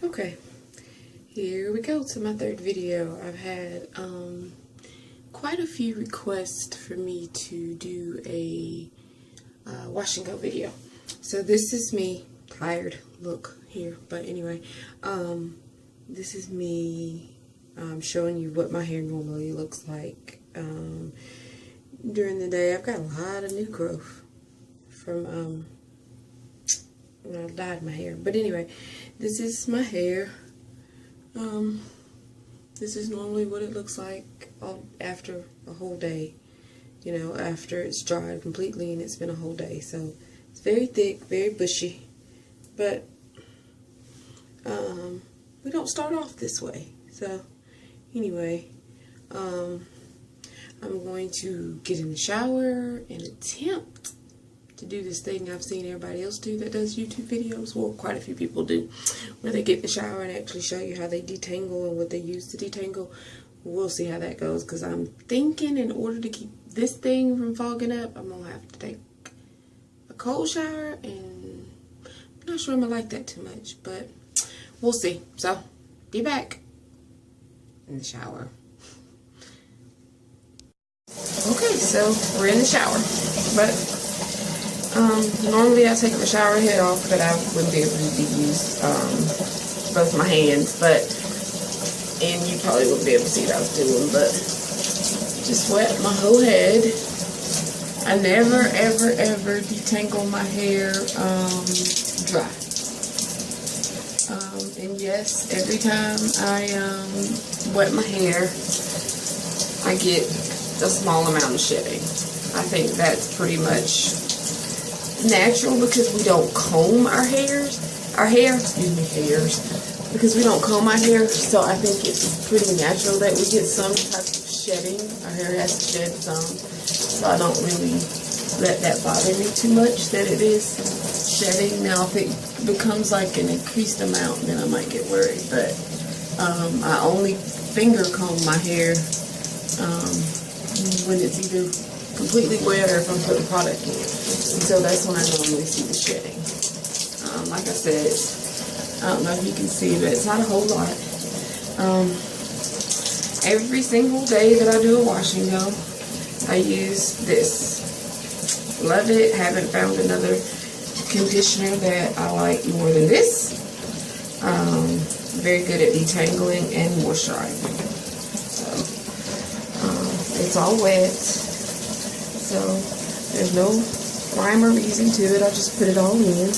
Okay, here we go to my third video. I've had quite a few requests for me to do a wash and go video. So this is me, tired look here, but anyway, this is me showing you what my hair normally looks like during the day. I've got a lot of new growth from when I dyed my hair, but anyway, this is my hair. This is normally what it looks like after a whole day, you know, after it's dried completely and it's been a whole day. So it's very thick, very bushy, but we don't start off this way. So anyway, I'm going to get in the shower and attempt to do this thing I've seen everybody else do that does YouTube videos. Well, quite a few people do, where they get in the shower and actually show you how they detangle and what they use to detangle. We'll see how that goes, because I'm thinking in order to keep this thing from fogging up, I'm going to have to take a cold shower, and I'm not sure I'm going to like that too much, but we'll see. So, be back in the shower. Okay, so we're in the shower, but normally I take my shower head off, but I wouldn't be able to use both my hands, and you probably wouldn't be able to see what I was doing, but just wet my whole head. I never, ever, ever detangle my hair dry. And yes, every time I wet my hair, I get a small amount of shedding. I think that's pretty much natural, because we don't comb our hair, because we don't comb our hair, so I think it's pretty natural that we get some type of shedding. Our hair has to shed some, so I don't really let that bother me too much, that it is shedding. Now, if it becomes like an increased amount, then I might get worried, but I only finger comb my hair when it's either completely wet or if I'm putting product in. And so that's when I normally see the shedding. Like I said, I don't know if you can see, but it's not a whole lot. Every single day that I do a wash and go, I use this. Love it. Haven't found another conditioner that I like more than this. Very good at detangling and moisturizing. So, it's all wet. So there's no rhyme or reason to it. I just put it all in.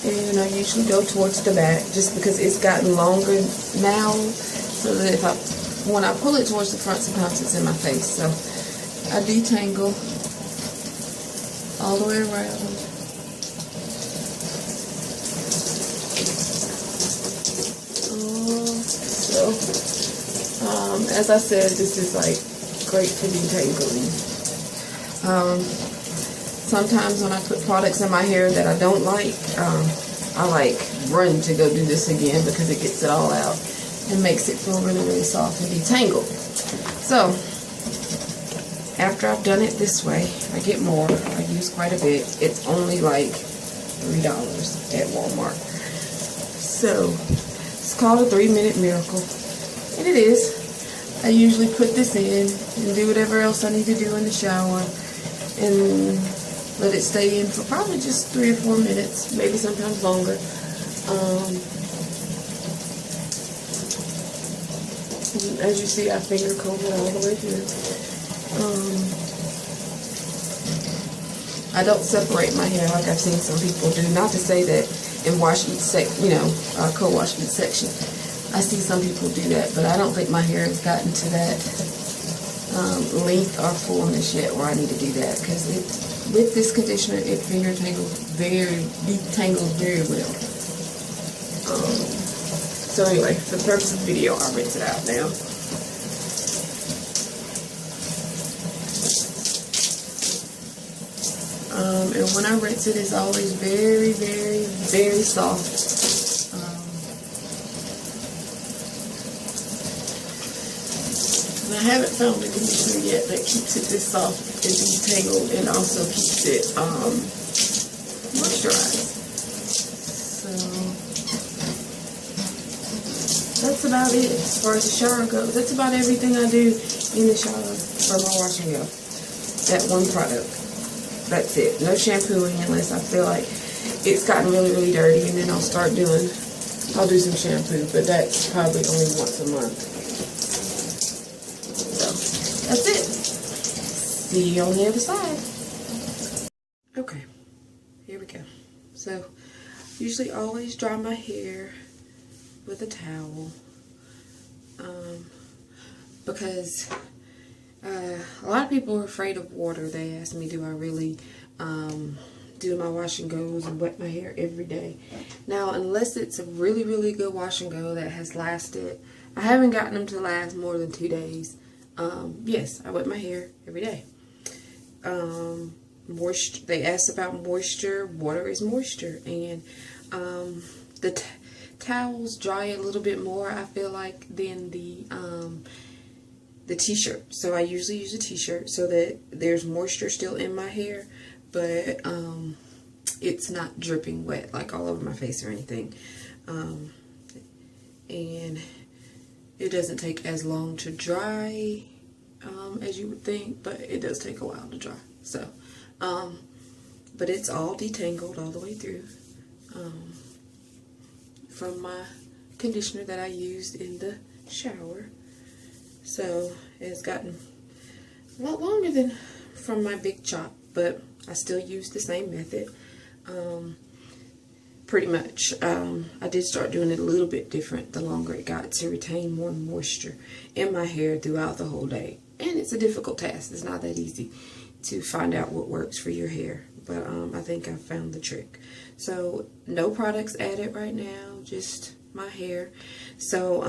And I usually go towards the back just because it's gotten longer now, so that when I pull it towards the front, sometimes it's in my face. So I detangle all the way around. As I said, this is like great for detangling. Sometimes when I put products in my hair that I don't like, I like run to go do this again because it gets it all out and makes it feel really, really soft and detangled. So after I've done it this way, I get more. I use quite a bit. It's only like $3 at Walmart. So it's called a 3-minute miracle, and it is. I usually put this in and do whatever else I need to do in the shower and let it stay in for probably just 3 or 4 minutes, maybe sometimes longer. As you see, I finger comb it all the way through. I don't separate my hair like I've seen some people do. Not to say that in wash each co-wash each section. I see some people do that, but I don't think my hair has gotten to that length or fullness yet where I need to do that, because with this conditioner, it detangles very well. So anyway, for the purpose of the video, I'll rinse it out now. And when I rinse it, it's always very, very, very soft. I haven't found a conditioner yet that keeps it this soft and detangled and also keeps it moisturized. that's about it as far as the shower goes. That's about everything I do in the shower for my wash and go. That one product. That's it. No shampooing unless I feel like it's gotten really, really dirty, and then I'll do some shampoo, but that's probably only once a month. So, that's it. See you on the other side. Okay, here we go. So, usually always dry my hair with a towel, because a lot of people are afraid of water. They ask me, do I really do my wash and goes and wet my hair every day? Now, unless it's a really, really good wash and go that has lasted, I haven't gotten them to last more than 2 days. Yes, I wet my hair every day. Moisture, they asked about moisture. Water is moisture, and the towels dry a little bit more, I feel like, than the t-shirt. So I usually use a t-shirt so that there's moisture still in my hair, but it's not dripping wet like all over my face or anything. And it doesn't take as long to dry as you would think, but it does take a while to dry. So, but it's all detangled all the way through from my conditioner that I used in the shower. So it's gotten a lot longer than from my big chop, but I still use the same method. Pretty much. I did start doing it a little bit different the longer it got, to retain more moisture in my hair throughout the whole day. And it's a difficult task. It's not that easy to find out what works for your hair, but I think I found the trick. So no products added right now, just my hair. So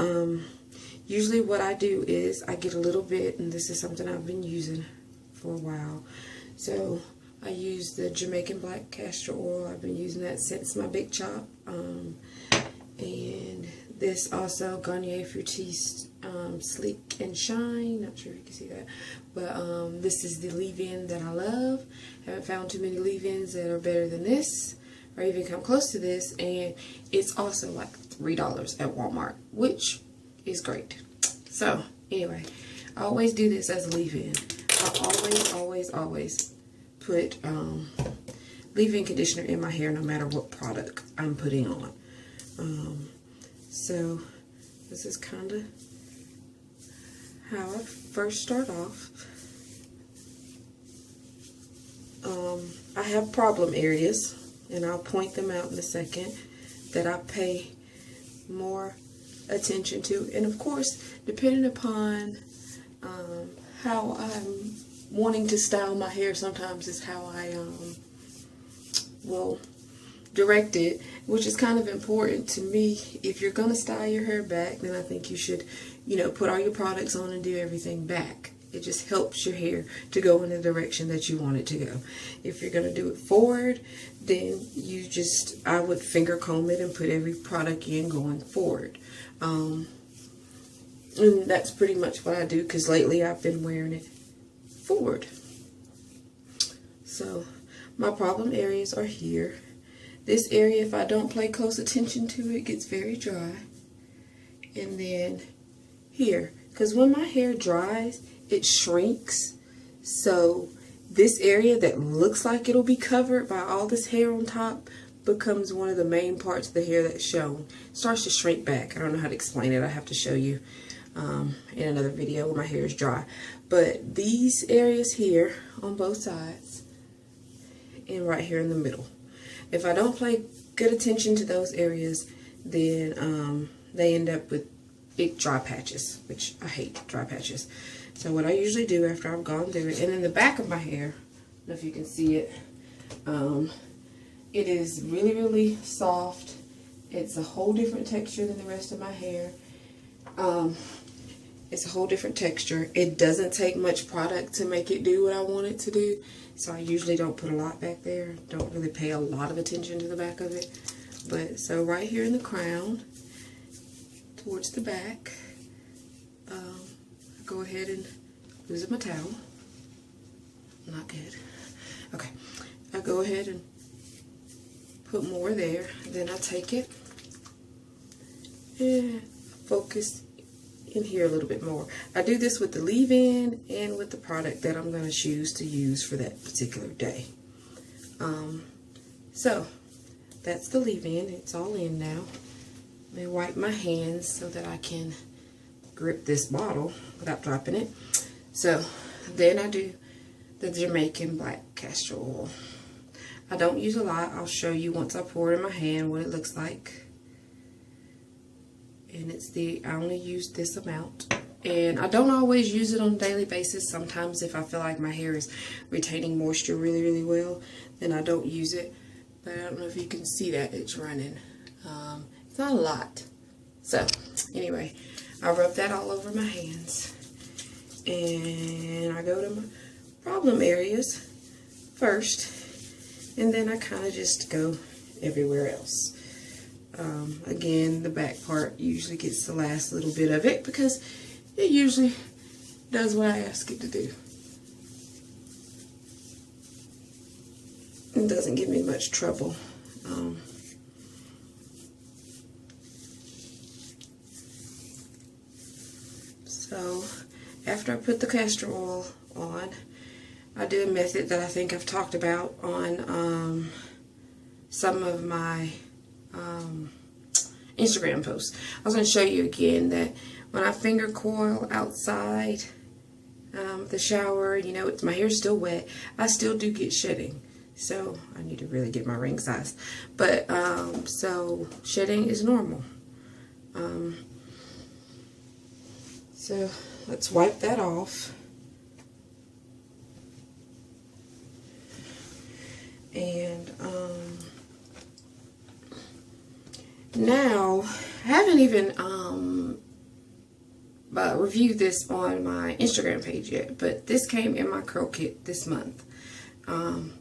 usually what I do is I get a little bit, and this is something I've been using for a while. So I use the Jamaican Black Castor Oil. I've been using that since my big chop. And this also, Garnier Fructis Sleek and Shine. Not sure if you can see that. But this is the leave-in that I love. Haven't found too many leave-ins that are better than this, or even come close to this. And it's also like $3 at Walmart, which is great. So anyway, I always do this as a leave-in. I always put leave-in conditioner in my hair no matter what product I'm putting on. So this is kind of how I first start off. I have problem areas, and I'll point them out in a second, that I pay more attention to. And of course, depending upon how I'm wanting to style my hair, sometimes is how I will direct it, which is kind of important to me. If you're going to style your hair back, then I think you should, put all your products on and do everything back. It just helps your hair to go in the direction that you want it to go. If you're going to do it forward, then I would finger comb it and put every product in going forward. And that's pretty much what I do, because lately I've been wearing it forward. So my problem areas are here. This area, if I don't pay close attention to it, gets very dry. And then here, because when my hair dries, it shrinks. So this area that looks like it'll be covered by all this hair on top becomes one of the main parts of the hair that's shown. It starts to shrink back. I don't know how to explain it. I have to show you in another video when my hair is dry. But these areas here on both sides and right here in the middle, if I don't pay good attention to those areas, then they end up with big dry patches, which I hate dry patches. So what I usually do after I've gone through it, and in the back of my hair, I don't know if you can see it, it is really, really soft. It's a whole different texture than the rest of my hair. It's a whole different texture. It doesn't take much product to make it do what I want it to do. So I usually don't put a lot back there. Don't really pay a lot of attention to the back of it. But so right here in the crown, towards the back, I go ahead and lose my towel. Not good. Okay. I go ahead and put more there. Then I take it and focus in here a little bit more. I do this with the leave-in and with the product that I'm going to choose to use for that particular day. So that's the leave-in. It's all in now. Let me wipe my hands so that I can grip this bottle without dropping it. So then I do the Jamaican black castor oil. I don't use a lot. I'll show you once I pour it in my hand what it looks like. And I only use this amount. And I don't always use it on a daily basis. Sometimes if I feel like my hair is retaining moisture really, really well, then I don't use it. But I don't know if you can see that it's running. It's not a lot. So anyway, I rub that all over my hands. And I go to my problem areas first. And then I kind of just go everywhere else. Again, the back part usually gets the last little bit of it because it usually does what I ask it to do. It doesn't give me much trouble. So after I put the castor oil on, I do a method that I think I've talked about on some of my Instagram posts. I was going to show you again that when I finger coil outside the shower, you know, my hair's still wet, I still do get shedding. So I need to really get my ring size. But so shedding is normal. So let's wipe that off. And now I haven't even reviewed this on my Instagram page yet, but this came in my curl kit this month. And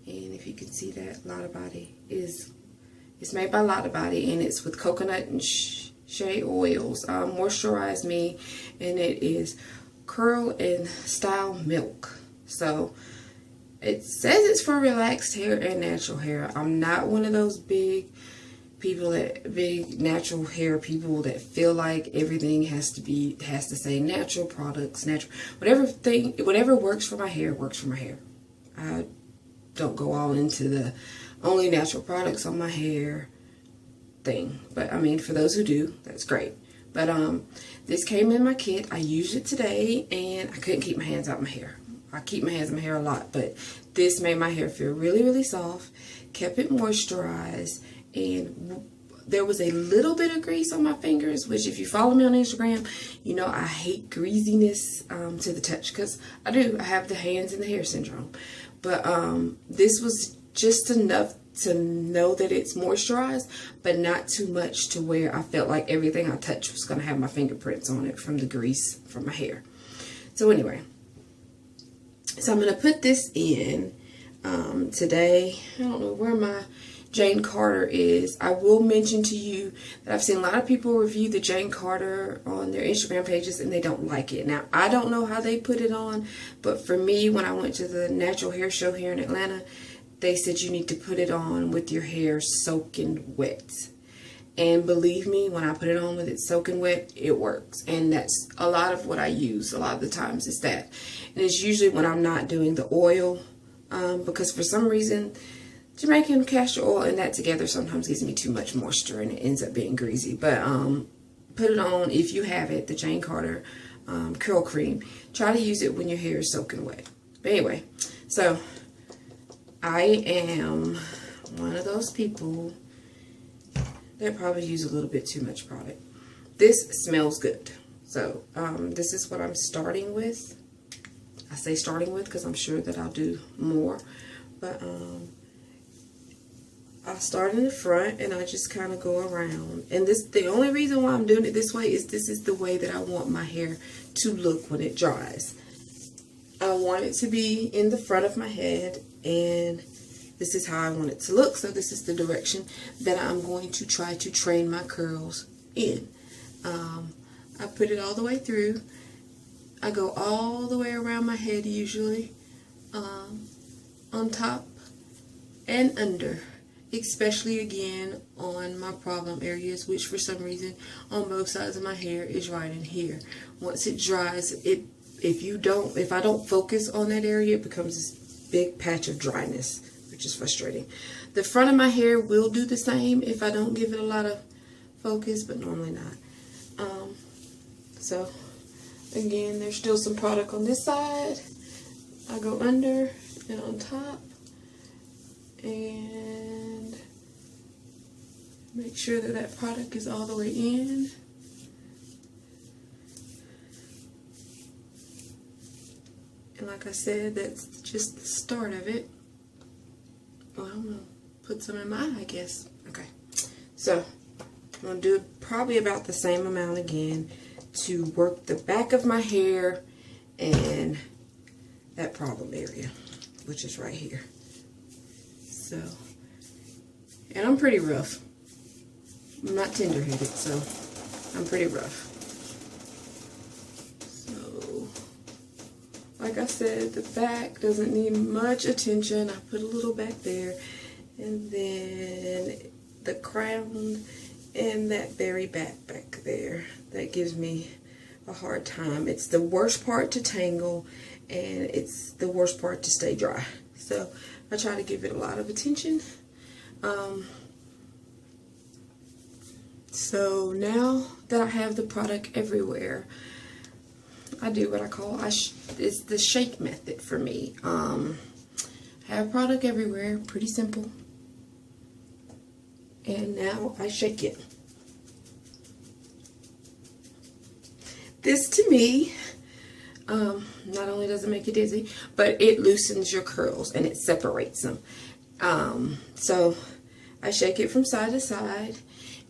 if you can see that, Lotta Body it's made by Lotta Body, and it's with coconut and shea oils. Moisturize Me, and it is curl and style milk. So it says it's for relaxed hair and natural hair. I'm not one of those big natural hair people that feel like everything has to say natural products, whatever works for my hair works for my hair. I don't go all into the only natural products on my hair thing. But I mean, for those who do, that's great. But this came in my kit. I used it today and I couldn't keep my hands out my hair. I keep my hands in my hair a lot, but this made my hair feel really, really soft, kept it moisturized, and there was a little bit of grease on my fingers, which if you follow me on Instagram, you know I hate greasiness to the touch, because I do. I have the hands and the hair syndrome. But this was just enough to know that it's moisturized, but not too much to where I felt like everything I touched was going to have my fingerprints on it from the grease from my hair. So anyway, so I'm going to put this in today. I don't know where my Jane Carter is. I will mention to you that I've seen a lot of people review the Jane Carter on their Instagram pages and they don't like it. Now, I don't know how they put it on, but for me, when I went to the natural hair show here in Atlanta, they said you need to put it on with your hair soaking wet. And believe me, when I put it on with it soaking wet, it works. And that's a lot of what I use a lot of the times is that. And it's usually when I'm not doing the oil, because for some reason, Jamaican castor oil and that together sometimes gives me too much moisture and it ends up being greasy. But put it on if you have it, the Jane Carter curl cream. Try to use it when your hair is soaking wet. But anyway, so I am one of those people that probably use a little bit too much product. This smells good. So this is what I'm starting with. I say starting with because I'm sure that I'll do more. But I start in the front and I just kind of go around. And the only reason why I'm doing it this way is this is the way that I want my hair to look when it dries. I want it to be in the front of my head, and this is how I want it to look. So this is the direction that I'm going to try to train my curls in. I put it all the way through. I go all the way around my head usually, on top and under. especially again on my problem areas, which for some reason on both sides of my hair is right in here. Once it dries, if I don't focus on that area, it becomes this big patch of dryness, which is frustrating. The front of my hair will do the same if I don't give it a lot of focus, but normally not. So again, there's still some product on this side. I go under and on top and make sure that that product is all the way in. And like I said, that's just the start of it. Well, I'm going to put some in my eye, I guess. Okay. So, I'm going to do probably about the same amount again to work the back of my hair and that problem area, which is right here. So, and I'm pretty rough. I'm not tender-headed, so I'm pretty rough. Like I said, the back doesn't need much attention. I put a little back there. And then the crown and that very back there. That gives me a hard time. It's the worst part to tangle, and it's the worst part to stay dry. So I try to give it a lot of attention. So now that I have the product everywhere, I do what I call, it's the shake method for me. Have product everywhere, pretty simple. And now I shake it. This to me, not only does it make you dizzy, but it loosens your curls and it separates them. So I shake it from side to side,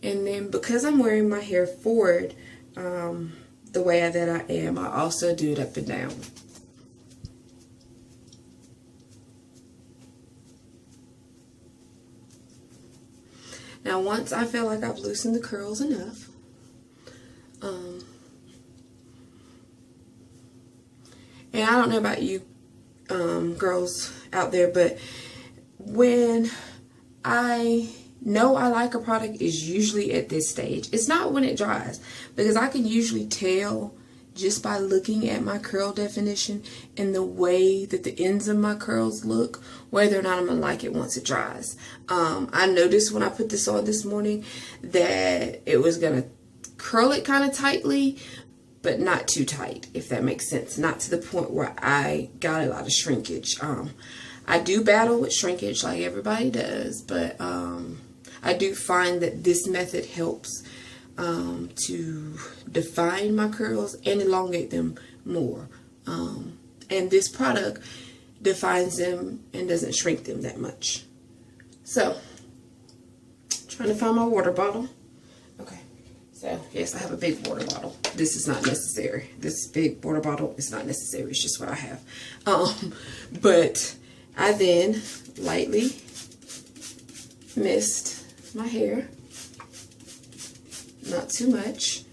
and then because I'm wearing my hair forward, the way that I am, I also do it up and down. Now once I feel like I've loosened the curls enough, and I don't know about you girls out there, but when I know I like a product is usually at this stage. It's not when it dries, because I can usually tell just by looking at my curl definition and the way that the ends of my curls look, whether or not I'm going to like it once it dries. I noticed when I put this on this morning that it was going to curl it kind of tightly, but not too tight, if that makes sense. Not to the point where I got a lot of shrinkage. I do battle with shrinkage like everybody does, but I do find that this method helps to define my curls and elongate them more. And this product defines them and doesn't shrink them that much. So, trying to find my water bottle. Okay, so yes, I have a big water bottle. This is not necessary. This big water bottle is not necessary. It's just what I have. But I then lightly mist my hair, not too much,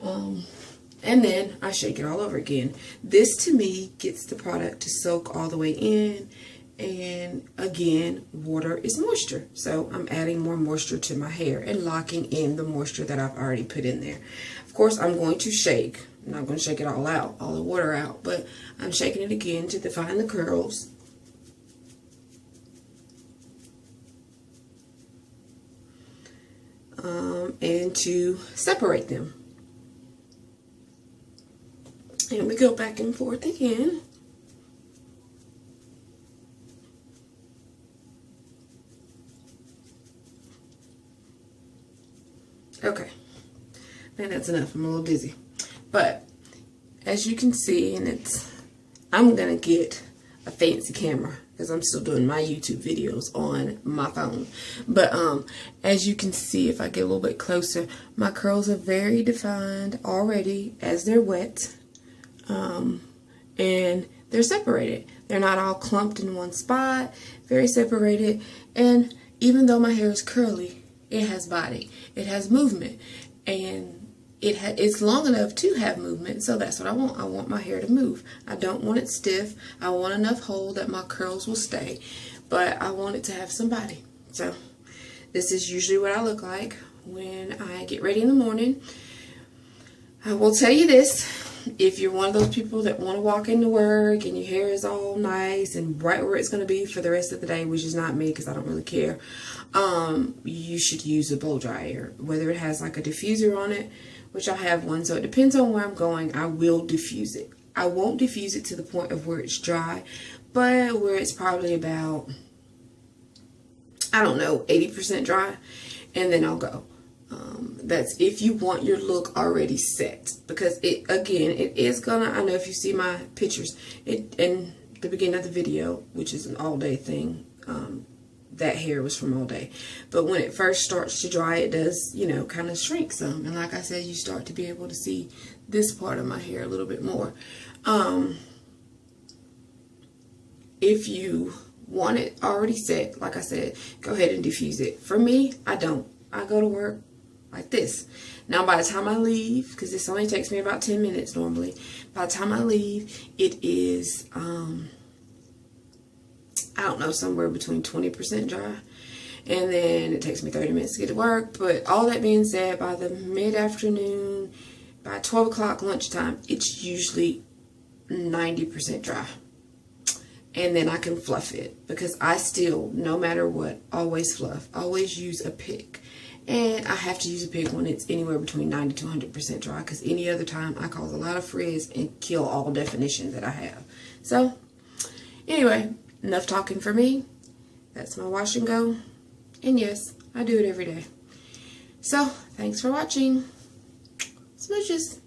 and then I shake it all over again. This to me gets the product to soak all the way in, and again, water is moisture, so I'm adding more moisture to my hair and locking in the moisture that I've already put in there. Of course, I'm going to shake. I'm not going to shake it all out, all the water out, but I'm shaking it again to define the curls. And to separate them. And we go back and forth again. Okay, and that's enough. I'm a little dizzy, but as you can see, and I'm gonna get a fancy camera because I'm still doing my YouTube videos on my phone. But as you can see, if I get a little bit closer, my curls are very defined already as they're wet, and they're separated. They're not all clumped in one spot, very separated. And even though my hair is curly, it has body, it has movement, and it's long enough to have movement, so that's what I want. I want my hair to move. I don't want it stiff. I want enough hold that my curls will stay, but I want it to have some body. So this is usually what I look like when I get ready in the morning. I will tell you this, if you're one of those people that want to walk into work and your hair is all nice and right where it's going to be for the rest of the day, which is not me because I don't really care, you should use a blow dryer. Whether it has like a diffuser on it, which I have one, so it depends on where I'm going, I will diffuse it. I won't diffuse it to the point of where it's dry, but where it's probably about, I don't know, 80% dry, and then I'll go. That's if you want your look already set, because it is gonna, I know if you see my pictures, it in the beginning of the video, which is an all day thing, that hair was from all day, but when it first starts to dry, it does, you know, kind of shrink some, and like I said, you start to be able to see this part of my hair a little bit more. If you want it already set, like I said, go ahead and diffuse it. For me, I don't. I go to work like this. Now by the time I leave, because this only takes me about 10 minutes normally, by the time I leave, it is, I don't know, somewhere between 20% dry. And then it takes me 30 minutes to get to work. But all that being said, by the mid-afternoon, by 12 o'clock lunchtime, it's usually 90% dry. And then I can fluff it, because I still, no matter what, always fluff. Always use a pick. And I have to use a pick when it's anywhere between 90 to 100% dry, because any other time I cause a lot of frizz and kill all definition that I have. So, anyway, enough talking for me. That's my wash and go. And yes, I do it every day. So, thanks for watching. Smooches.